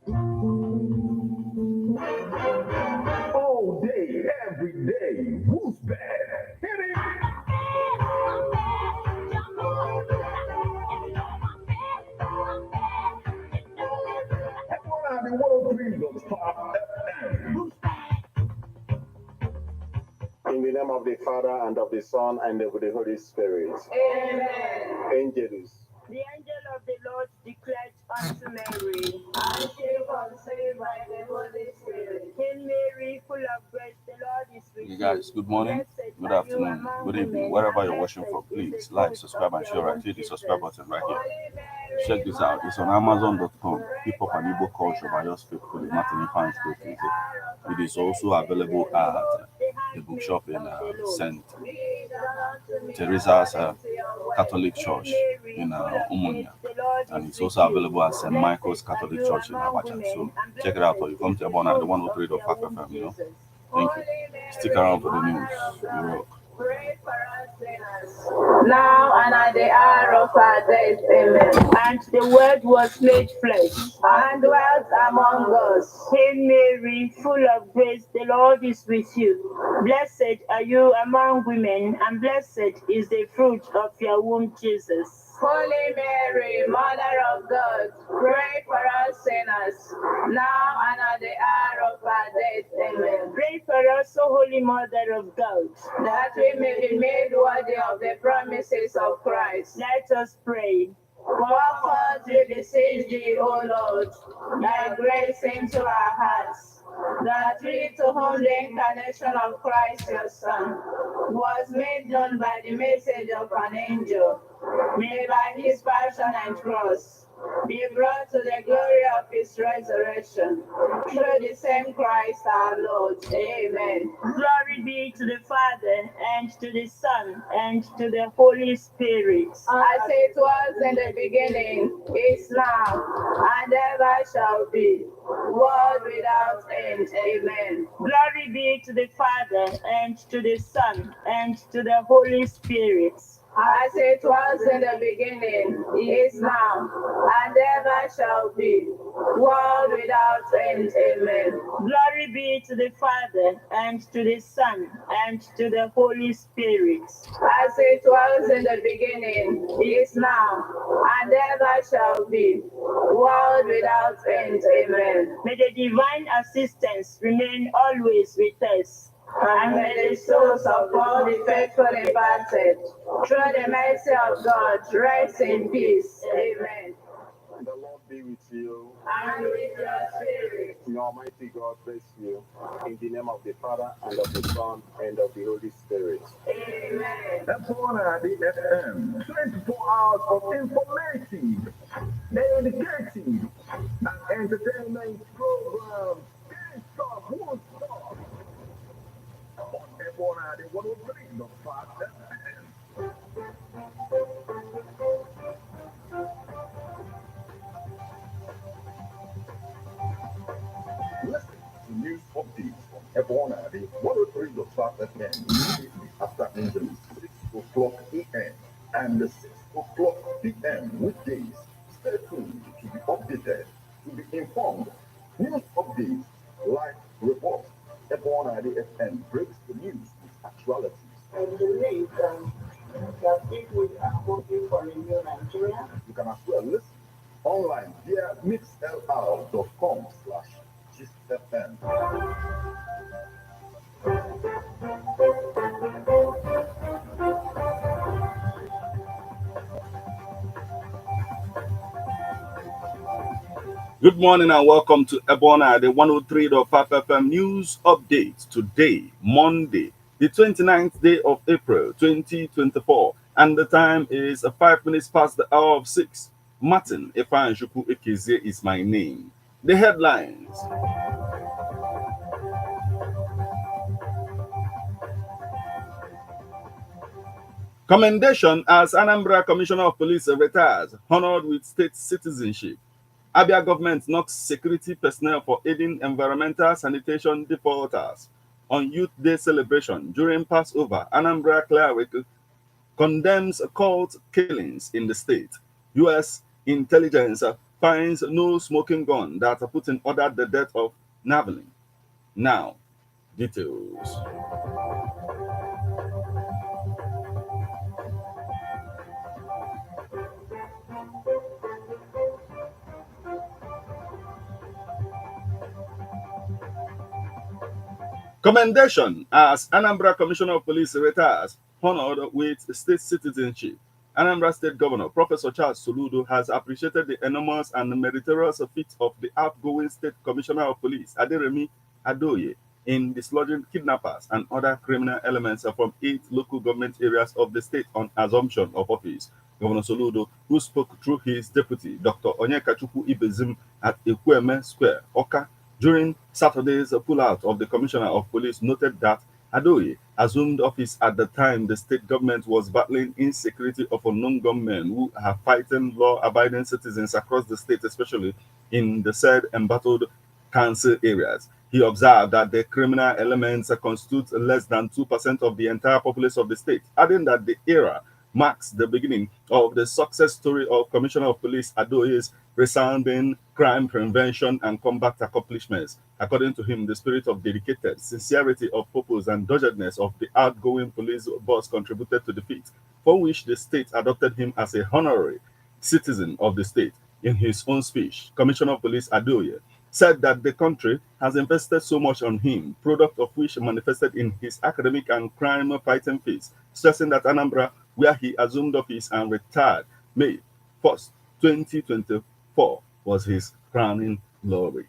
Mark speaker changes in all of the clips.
Speaker 1: All day, every day, who's bad? Hit it! Everyone out there, 103.5 FM.
Speaker 2: In the name of the Father, and of the Son, and of the Holy Spirit.
Speaker 3: Amen.
Speaker 2: Angels.
Speaker 3: The angel of the Lord declared unto Mary, and she conceived by the Holy Spirit. Hail Mary, full of grace, the Lord is with you.
Speaker 4: You guys, good morning, good afternoon, good evening, wherever you're watching from. Please like, subscribe, and share. Right here, the subscribe button right here. Check this out. It's on Amazon.com. Hip Hop and Igbo Culture by yours faithfully, Martin Ifan's It is also available at the bookshop in St. Teresa's Catholic Church in Umunya. And it's also available at St. Michael's Catholic Church in Abacha. So check it out, or you come to Ebona at the 103.5 FM, you know. Thank you. Stick around for the news. You rock.
Speaker 3: Pray for us sinners, now and at the hour of our death. Amen. And the word was made flesh and dwelt among us. Hail Mary, full of grace, the Lord is with you. Blessed are you among women, and blessed is the fruit of your womb, Jesus. Holy Mary, Mother of God, pray for us sinners, now and at the hour of our death. Amen. Pray for us, O Holy Mother of God, that we may be made worthy of the promises of Christ. Let us pray. Pour forth, we beseech thee, O Lord, thy grace into our hearts, that we, to whom the incarnation of Christ your Son was made known by the message of an angel, may by his passion and cross be brought to the glory of his resurrection, through the same Christ our Lord. Amen. Glory be to the Father, and to the Son, and to the Holy Spirit. As it was in the beginning, is now, and ever shall be, world without end. Amen. Glory be to the Father, and to the Son, and to the Holy Spirit. As it was in the beginning, is now, and ever shall be, world without end. Amen. Glory be to the Father, and to the Son, and to the Holy Spirit. As it was in the beginning, is now, and ever shall be, world without end. Amen. May the divine assistance remain always with us, and may the souls of all the faithful departed, through the mercy of God, rest in peace. Amen.
Speaker 2: And the Lord be with you.
Speaker 3: And with your spirit.
Speaker 2: May Almighty God bless you. In the name of the Father, and of the Son, and of the Holy Spirit.
Speaker 3: Amen.
Speaker 1: Ebona the FM. 24 hours of informative, educative, and entertainment programs. Can't stop, won't stop. On Ebona the 103.5 FM. Listen to news updates on Ebona the 103.5 FM immediately after English, 6 o'clock a.m. and 6 o'clock p.m. weekdays. Stay tuned to be updated, to be informed. News updates, live reports. Ebona the FM breaks the news with actualities.
Speaker 3: I believe that people are hoping for a new Nigeria.
Speaker 1: You can as well listen online via mixlr.com/GistFM.
Speaker 4: Good morning and welcome to Ebona, the 103.5 FM news update. Today, Monday, the 29th day of April, 2024, and the time is 5 minutes past the hour of 6. Martin Ifanjuku Ekeze is my name. The headlines. Commendation as Anambra Commissioner of Police retires, honored with state citizenship. Abia government knocks security personnel for aiding environmental sanitation defaulters. On Youth Day celebration during Passover, Anambra Cleric condemns occult killings in the state. U.S. intelligence finds no smoking gun that Putin ordered the death of Navalny. Now, details. Commendation as Anambra Commissioner of Police retires, honored with state citizenship. Anambra State Governor Professor Charles Soludo has appreciated the enormous and meritorious feat of the outgoing State Commissioner of Police, Aderemi Adoye, in dislodging kidnappers and other criminal elements from 8 local government areas of the state on assumption of office. Governor Soludo, who spoke through his deputy, Dr. Onyekachukwu Ibezim, at Ekweme Square, Oka, during Saturday's pullout of the Commissioner of Police, noted that Adoye assumed office at the time the state government was battling insecurity of unknown gunmen who are fighting law-abiding citizens across the state, especially in the said embattled council areas. He observed that the criminal elements constitute less than 2% of the entire populace of the state, adding that the era marks the beginning of the success story of Commissioner of Police Adoye's resounding crime prevention and combat accomplishments. According to him, the spirit of dedicated, sincerity of purpose, and doggedness of the outgoing police boss contributed to the feat, for which the state adopted him as a honorary citizen of the state. In his own speech, Commissioner of Police Adoye said that the country has invested so much on him, product of which manifested in his academic and crime-fighting feats, stressing that Anambra, where he assumed office and retired May 1st, 2024, was his crowning glory.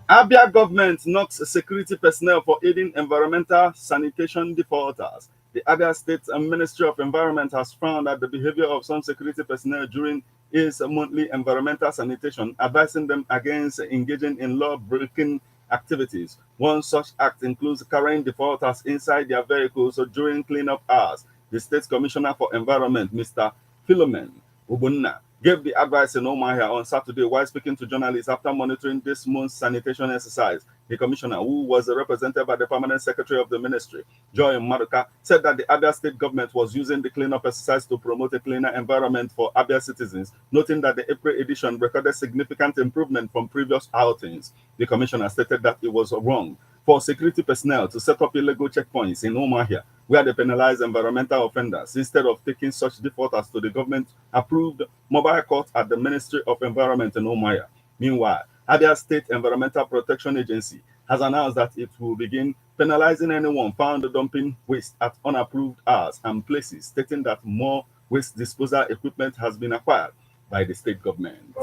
Speaker 4: Abia government knocks security personnel for aiding environmental sanitation defaulters. The Abia State Ministry of Environment has found that the behavior of some security personnel during its monthly environmental sanitation, advising them against engaging in law-breaking activities. One such act includes carrying defaulters inside their vehicles during cleanup hours. The State Commissioner for Environment, Mr. Philomen Ubunna, gave the advice in Omahia on Saturday while speaking to journalists after monitoring this month's sanitation exercise. The commissioner, who was represented by the permanent secretary of the ministry, Joy Maruka, said that the Abia state government was using the cleanup exercise to promote a cleaner environment for Abia citizens, noting that the April edition recorded significant improvement from previous outings. The commissioner stated that it was wrong for security personnel to set up illegal checkpoints in Omahia, where they penalize environmental offenders, instead of taking such defaulters to the government-approved mobile court at the Ministry of Environment in Omahia. Meanwhile, Abia State Environmental Protection Agency has announced that it will begin penalizing anyone found dumping waste at unapproved hours and places, stating that more waste disposal equipment has been acquired by the state government.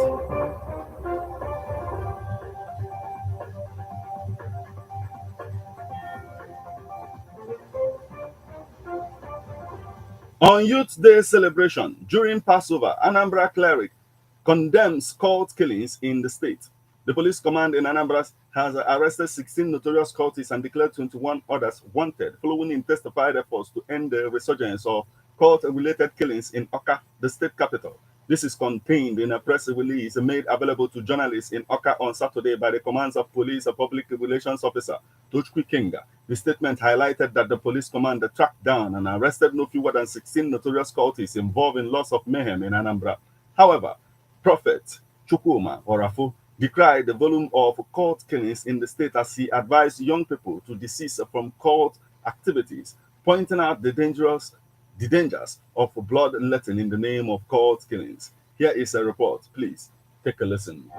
Speaker 4: On Youth Day celebration during Passover, Anambra Cleric condemns cult killings in the state. The police command in Anambra has arrested 16 notorious cultists and declared 21 others wanted, following intensified efforts to end the resurgence of cult-related killings in Oka, the state capital. This is contained in a press release made available to journalists in Oka on Saturday by the Commands of Police Public Relations Officer Tochukwu Kenga. The statement highlighted that the police command tracked down and arrested no fewer than 16 notorious cultists involved in lots of mayhem in Anambra. However, Prophet Chukwuma Orafu decried the volume of cult killings in the state as he advised young people to desist from cult activities, pointing out the dangers of bloodletting in the name of cult killings. Here is a report. Please take a listen.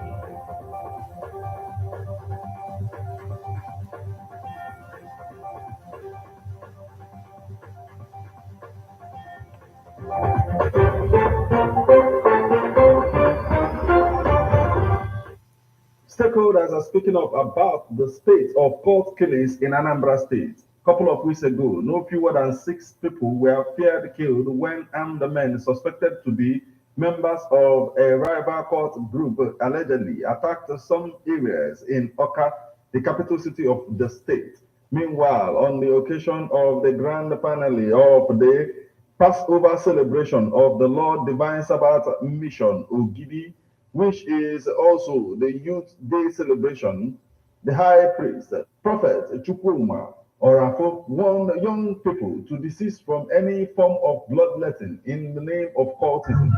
Speaker 1: Stakeholders are speaking up about the state of cult killings in Anambra State. A couple of weeks ago, no fewer than 6 people were feared killed when armed men suspected to be members of a rival cult group allegedly attacked some areas in Oka, the capital city of the state. Meanwhile, on the occasion of the grand finale of the Passover celebration of the Lord Divine Sabbath Mission Ogidi, which is also the Youth Day celebration. The High Priest, Prophet Chukwuma Orafo, warned young people to desist from any form of bloodletting in the name of cultism.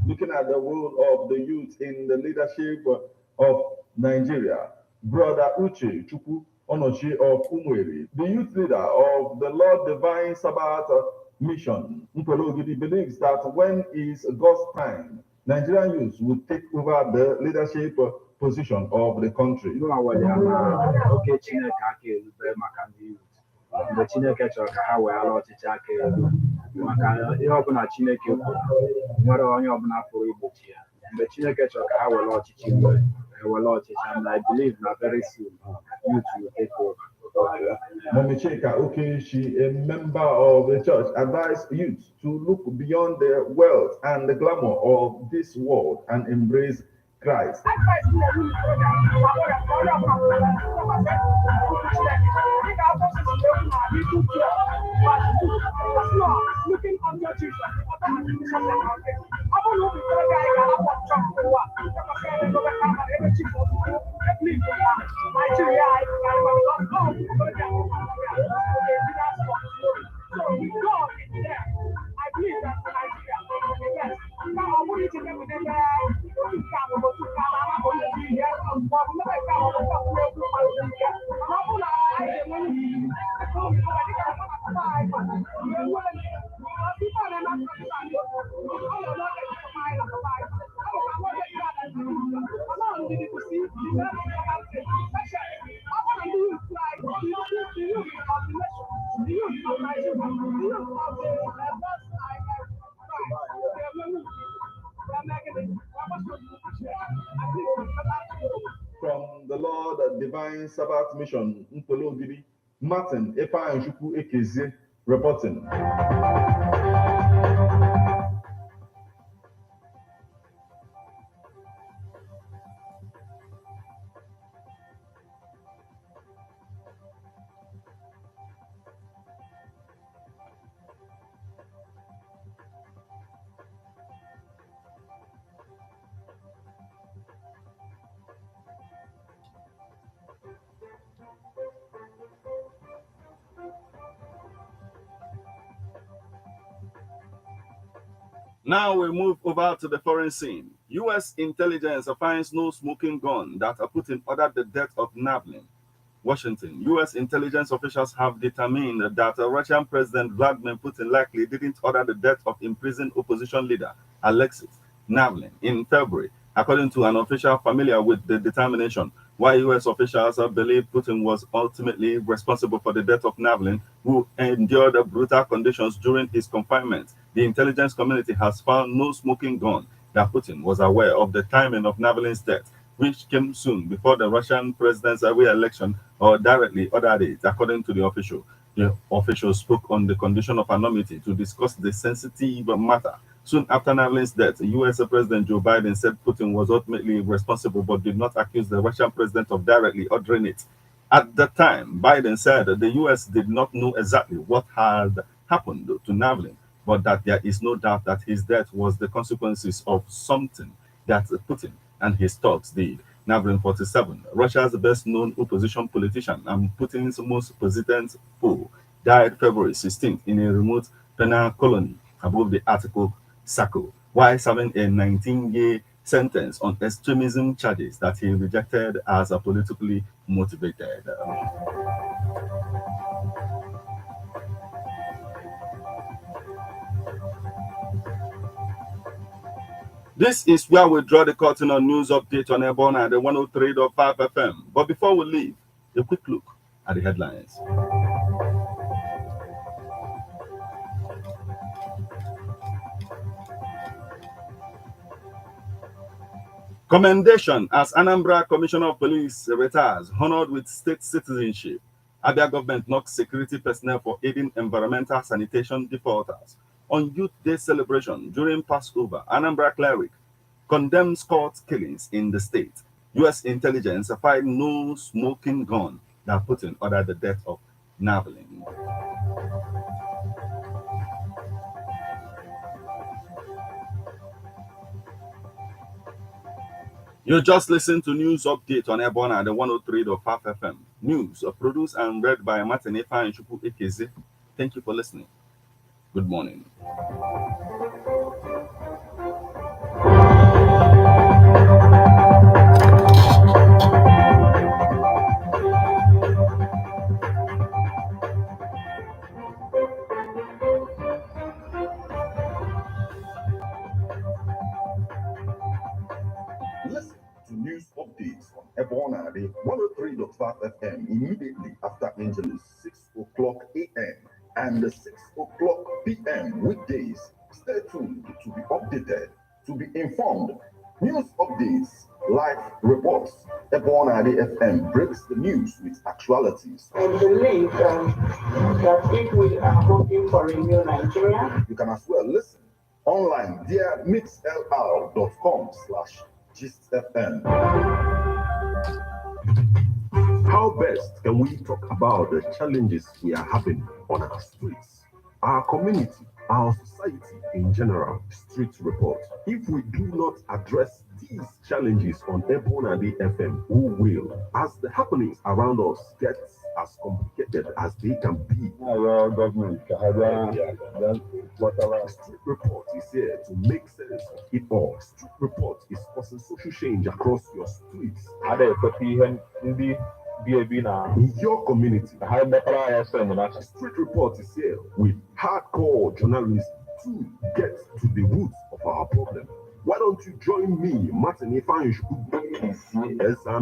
Speaker 1: Looking at the role of the youth in the leadership of Nigeria, Brother Uche Chukwu Onochi of Umweri, the youth leader of the Lord Divine Sabbath Mission, Nkwelogidi, believes that when is God's time, Nigerian youth will take over the leadership position of the country.
Speaker 2: Mgbe Chineke chọrọ ka ha wee ala ọchịchị aka elu maka ihe ọbụla Chineke kwuru nwere onye ọbụla pụrụ igbochi ya. Mgbe Chineke chọrọ ka ha were ọchịchị ewere ọchịchị, and I believe na very soon youth will take over.
Speaker 1: Mommy Chika Okechi, a member of the church, advised youth to look beyond the wealth and the glamour of this world and embrace Christ. From the Lord Divine Sabbath Mission, Nkwelogidi, Martin Efanchukwu Ekeze reporting.
Speaker 4: Now we move over to the foreign scene. U.S. intelligence finds no smoking gun that Putin ordered the death of Navalny. Washington. U.S. intelligence officials have determined that Russian President Vladimir Putin likely didn't order the death of imprisoned opposition leader Alexei Navalny in February, according to an official familiar with the determination. While U.S. officials believe Putin was ultimately responsible for the death of Navalny, who endured brutal conditions during his confinement, the intelligence community has found no smoking gun that Putin was aware of the timing of Navalny's death, which came soon before the Russian president's re-election or directly ordered it, according to the official. The official spoke on the condition of anonymity to discuss the sensitive matter. Soon after Navalny's death, U.S. President Joe Biden said Putin was ultimately responsible but did not accuse the Russian president of directly ordering it. At the time, Biden said that the U.S. did not know exactly what had happened to Navalny, but that there is no doubt that his death was the consequences of something that Putin and his thugs did. Navalny, 47, Russia's best-known opposition politician and Putin's most persistent foe, died February 16th in a remote penal colony above the Arctic Circle, while serving a 19-year sentence on extremism charges that he rejected as politically motivated. This is where we draw the curtain on news update on Ebona at the 103.5 FM. But before we leave, a quick look are the headlines. Commendation as Anambra Commissioner of Police retires, honored with state citizenship. Abia government knocks security personnel for aiding environmental sanitation defaulters. On Youth Day celebration during Passover, Anambra Cleric condemns court killings in the state. U.S. intelligence find no smoking gun that Putin ordered the death of Navalny. You just listened to news update on Ebona, the 103.5 FM. News produced and read by Martin Efa and Shuku Ekeze. Thank you for listening. Good morning.
Speaker 1: Listen to news updates on Ebona, the 103.5 FM immediately after Angelus, 6 o'clock a.m. and 6 o'clock p.m. weekdays. Stay tuned to be updated, to be informed. News updates, live reports. Ebona, the FM breaks the news with actualities.
Speaker 3: And believe that if we are hoping for a new Nigeria,
Speaker 1: You can as well listen online via mixlr.com/GistFM. How best can we talk about the challenges we are having on our streets, our community, our society in general? Street report. If we do not address these challenges on Ebona FM, who will? As the happenings around us get as complicated as they can be,
Speaker 2: Government,
Speaker 1: whatever. Street report is here to make sense of it all. Street report is causing social change across your streets, in your community. Street report is here with hardcore journalism to get to the roots of our problem. Why don't you join me, Martin Efanj,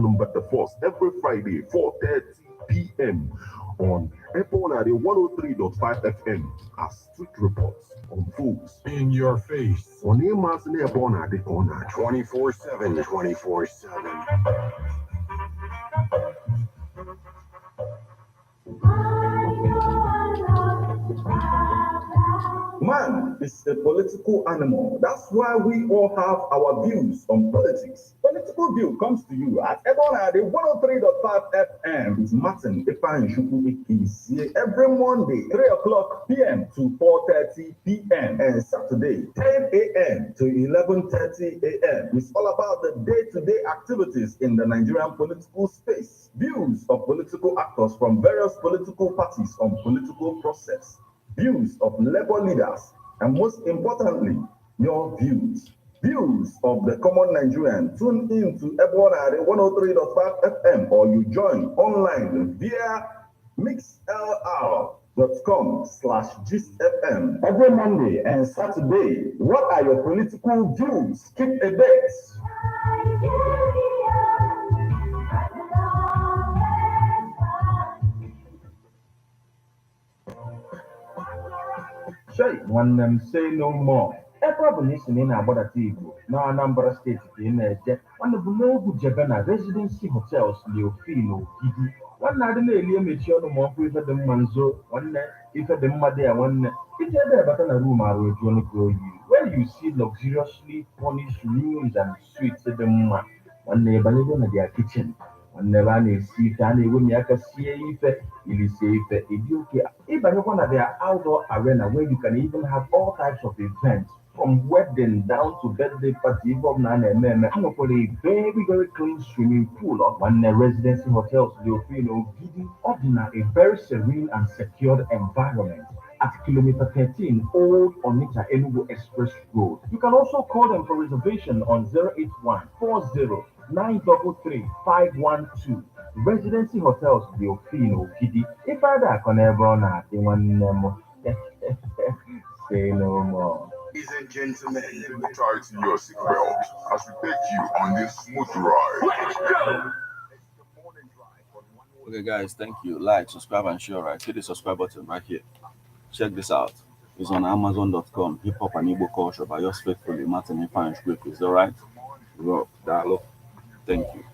Speaker 1: number the first every Friday, 4:30 p.m. on Ebona, the 103.5 FM as Street Reports unfolds in your face. On Martin Ebona, the corner 24/7, 24/7. Man is a political animal. That's why we all have our views on politics. Political View comes to you at Ebona, the 103.5 FM with Martin Epan Shuku every Monday, 3 o'clock p.m. to 4:30 p.m. and Saturday, 10 a.m. to 11:30 a.m. It's all about the day-to-day activities in the Nigerian political space. Views of political actors from various political parties on political process. Views of labor leaders, and most importantly, your views. Views of the common Nigerian. Tune in to Ebona 103.5 FM or you join online via mixlr.com/GistFM every Monday and Saturday. What are your political views? Keep a date.
Speaker 5: Shay, one them say no more. A problem is in Abada Tigo, no Anambra State in a jet, one of the Nobu Jabana residency hotels, Leofino, Gidi, one night in a Liam no more with the Manzo, one night, if at the Madea, one it's a better room I will join grow you, where you see luxuriously furnished rooms and suites at the Mumma, one neighbor in their kitchen. Whenever they see Tani, when you can see if it is safe, even one of their outdoor arena where you can even have all types of events from wedding down to birthday party, even and for a very, very clean swimming pool of one residency hotels, giving ordinary a very serene and secured environment. At kilometer 13, Old Onitsha Enugu Express Road. You can also call them for reservation on 081 40 933 512. Residency Hotels, Leofino, Gidi. If I can ever not, they want them. Say no more.
Speaker 6: Ladies and gentlemen, tighten your seatbelt as we take you on this smooth ride.
Speaker 1: Let's go! It's the morning drive on
Speaker 4: Okay, guys, thank you. Like, subscribe, and share. Right, hit the subscribe button right here. Check this out. It's on Amazon.com. Hip hop and Igbo culture by yours faithfully, Martin Ifan Script. Is all right? Well, dialogue. Thank you.